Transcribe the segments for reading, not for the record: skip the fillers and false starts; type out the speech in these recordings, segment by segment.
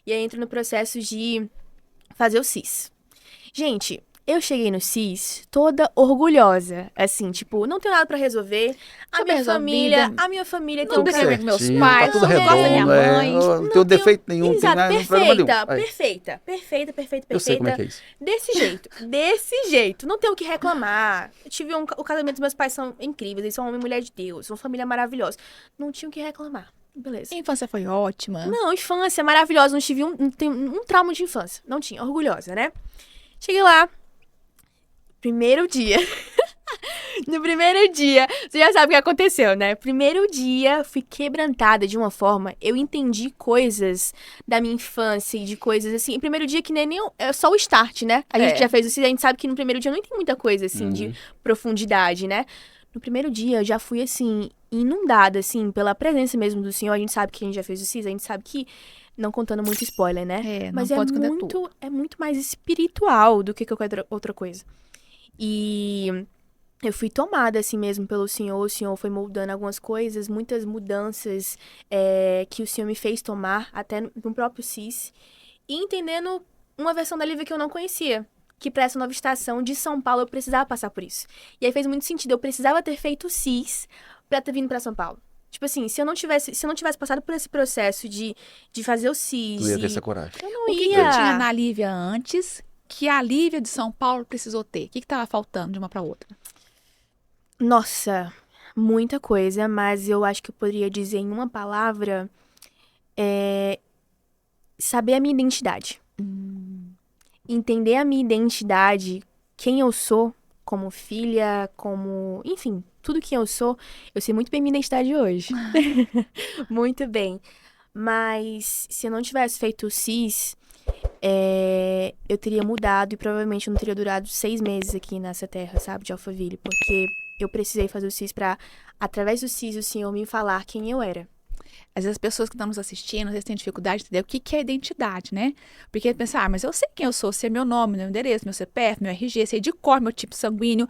E aí entra no processo de fazer o CIS. Gente, eu cheguei no CIS toda orgulhosa, assim, tipo, não tenho nada pra resolver. Sou bem resolvida, A minha família tem não um briguei cara... com meus Certinho, tá pais, tudo não gosto da minha redondo, mãe. não tem Não tenho... defeito nenhum, não tem, Exato, não tem problema nenhum. perfeita, Aí, perfeita, perfeita, perfeita, eu sei como é perfeita. que é isso. Desse jeito. Não tenho o que reclamar. Eu tive o casamento dos meus pais são incríveis, eles são homem e mulher de Deus, uma família maravilhosa. Não tinha o que reclamar. Beleza. A infância foi ótima. Não, infância maravilhosa, não tive não tenho um trauma de infância. Não tinha, orgulhosa, né? Cheguei lá, primeiro dia. No primeiro dia, você já sabe o que aconteceu, né? Primeiro dia, fui quebrantada de uma forma, eu entendi coisas da minha infância e de coisas assim. Primeiro dia que nem é só o start, né? A gente É. já fez isso, a gente sabe que no primeiro dia não tem muita coisa assim de Uhum. profundidade, né? No primeiro dia, eu já fui assim inundada assim pela presença mesmo do Senhor. A gente sabe que a gente já fez o CIS, a gente sabe que não contando muito spoiler, né? É, não Mas pode esconder tudo. é muito mais espiritual do que qualquer outra coisa. E eu fui tomada assim mesmo pelo Senhor. O Senhor foi moldando algumas coisas, muitas mudanças que o Senhor me fez tomar, até no próprio CIS. E entendendo uma versão da Lívia que eu não conhecia. Que para essa nova estação de São Paulo eu precisava passar por isso. E aí fez muito sentido. Eu precisava ter feito o CIS pra ter vindo pra São Paulo. Tipo assim, se eu não tivesse passado por esse processo de fazer o CIS, Tu ia ter essa coragem. eu não O que ia. tinha na Lívia antes que a Lívia de São Paulo precisou ter? O que estava faltando de uma para outra? Nossa, muita coisa, mas eu acho que eu poderia dizer em uma palavra, saber a minha identidade. Entender a minha identidade, quem eu sou, como filha, como... Enfim, tudo que eu sou, eu sei muito bem minha identidade hoje. Muito bem. Mas se eu não tivesse feito o CIS, eu teria mudado e provavelmente eu não teria durado 6 meses aqui nessa terra, sabe, de Alphaville. Porque eu precisei fazer o CIS pra, através do CIS, o Senhor me falar quem eu era. Às vezes as pessoas que estão nos assistindo, às vezes têm dificuldade de entender o que é identidade, né? Porque pensar, mas eu sei quem eu sou, sei meu nome, meu endereço, meu CPF, meu RG, sei de cor, meu tipo sanguíneo,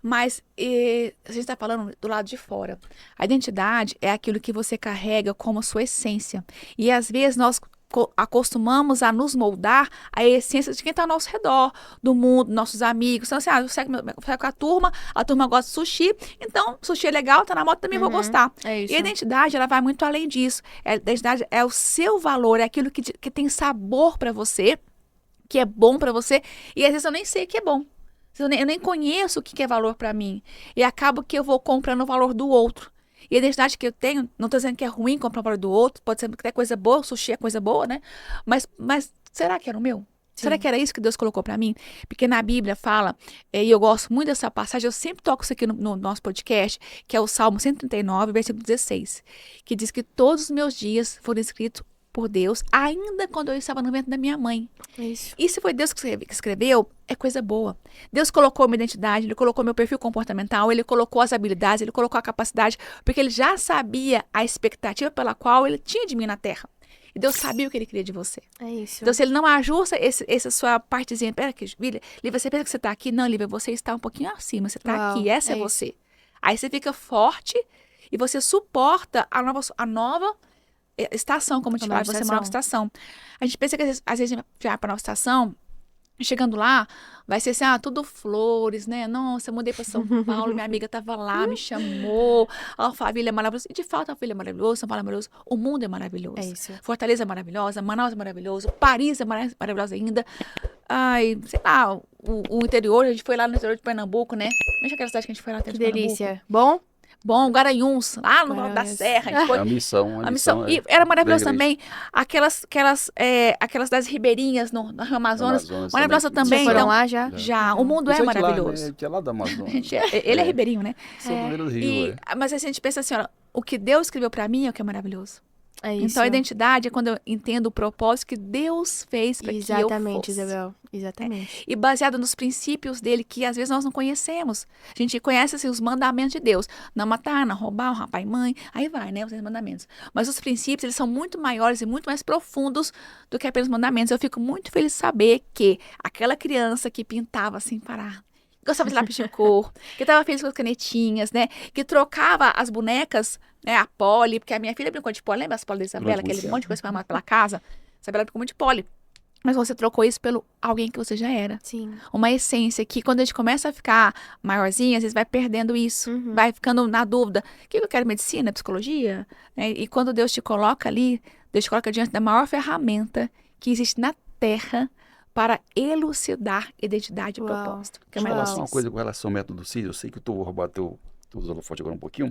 mas a gente está falando do lado de fora. A identidade é aquilo que você carrega como sua essência. E às vezes nós acostumamos a nos moldar a essência de quem está ao nosso redor, do mundo, nossos amigos. Então, assim, eu saio com a turma gosta de sushi, então sushi é legal, tá na moda, também vou gostar. É E a identidade, ela vai muito além disso. A identidade é o seu valor, é aquilo que tem sabor para você, que é bom para você, e às vezes eu nem sei que é bom. Eu nem conheço o que é valor para mim. E acabo que eu vou comprando o valor do outro. E a identidade que eu tenho, não estou dizendo que é ruim comprar o valor do outro, pode ser até coisa boa, sushi é coisa boa, né? Mas será que era o meu? Será que era isso que Deus colocou para mim? Porque na Bíblia fala, e eu gosto muito dessa passagem, eu sempre toco isso aqui no nosso podcast, que é o Salmo 139, versículo 16, que diz que todos os meus dias foram escritos por Deus, ainda quando eu estava no ventre da minha mãe. É isso. E se foi Deus que escreveu, é coisa boa. Deus colocou minha identidade, Ele colocou meu perfil comportamental, Ele colocou as habilidades, Ele colocou a capacidade, porque Ele já sabia a expectativa pela qual Ele tinha de mim na Terra. E Deus sabia o que Ele queria de você. É isso. Então, se Ele não ajusta essa sua partezinha, pera aqui, Lívia, você pensa que você está aqui? Não, Lívia, você está um pouquinho acima, você está Uau, aqui, essa é é isso. você. Aí você fica forte e você suporta a nova estação, como a gente A nova fala, você é uma nova estação. A gente pensa que às vezes a gente vai para a nova estação, chegando lá, vai ser assim, tudo flores, né? Nossa, eu mudei para São Paulo, minha amiga estava lá, me chamou, a Alphaville é maravilhosa. E de fato, a Alphaville é maravilhosa, São Paulo é maravilhoso, o mundo é maravilhoso. É isso. Fortaleza é maravilhosa, Manaus é maravilhoso, Paris é maravilhosa ainda. Ai, sei lá, o interior, a gente foi lá no interior de Pernambuco, né? Mexe aquela cidade que a gente foi lá no Que interior de Pernambuco. delícia. Bom? Bom, Garanhuns, lá no Alto da Garanhuns. Serra, a gente foi. É A missão. E era maravilhoso também. Aquelas das ribeirinhas no Amazonas. Amazonas maravilhosa também. também. Já foram então, lá, já? já. O mundo é Isso de lá, maravilhoso. né? Que é lá da Amazônia. Ele é ribeirinho, né? Sou do meio do Rio, Mas assim, a gente pensa assim, olha, o que Deus escreveu pra mim é o que é maravilhoso. É isso. Então, a identidade é quando eu entendo o propósito que Deus fez para que eu Exatamente, fosse. Isabel. Exatamente. E baseado nos princípios dele, que às vezes nós não conhecemos. A gente conhece assim, os mandamentos de Deus. Não matar, não roubar, honrar pai e mãe. Aí vai, né? Os mandamentos. Mas os princípios, eles são muito maiores e muito mais profundos do que apenas mandamentos. Eu fico muito feliz de saber que aquela criança que pintava sem parar, gostava de lápis de cor, que estava feliz com as canetinhas, né? Que trocava as bonecas, né? A Polly, porque a minha filha brincou de Polly. Lembra as Polly da Isabela? Lembro, Aquele sim. monte de coisa que ela pela casa. Isabela ficou muito poli. Mas você trocou isso pelo alguém que você já era. Sim. Uma essência que quando a gente começa a ficar maiorzinha, às vezes vai perdendo isso. Uhum. Vai ficando na dúvida. O que eu quero? Medicina? Psicologia? Né? E quando Deus te coloca ali, Deus te coloca diante da maior ferramenta que existe na Terra para elucidar identidade e Uau. propósito. Que é Deixa eu mais falar só uma difícil. coisa com relação ao método CIS. Eu sei que eu estou roubando teus holofotes agora um pouquinho.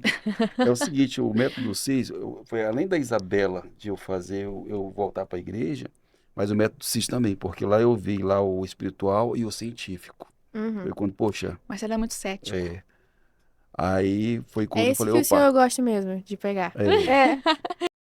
É o seguinte, o método CIS, foi além da Isabela de eu fazer, eu voltar para a igreja, mas o método CIS também, porque lá eu vi lá o espiritual e o científico. Uhum. Foi quando, poxa, Mas ela é muito cético. aí foi É quando eu esse falei, que o opa, senhor gosta mesmo de pegar. é, É.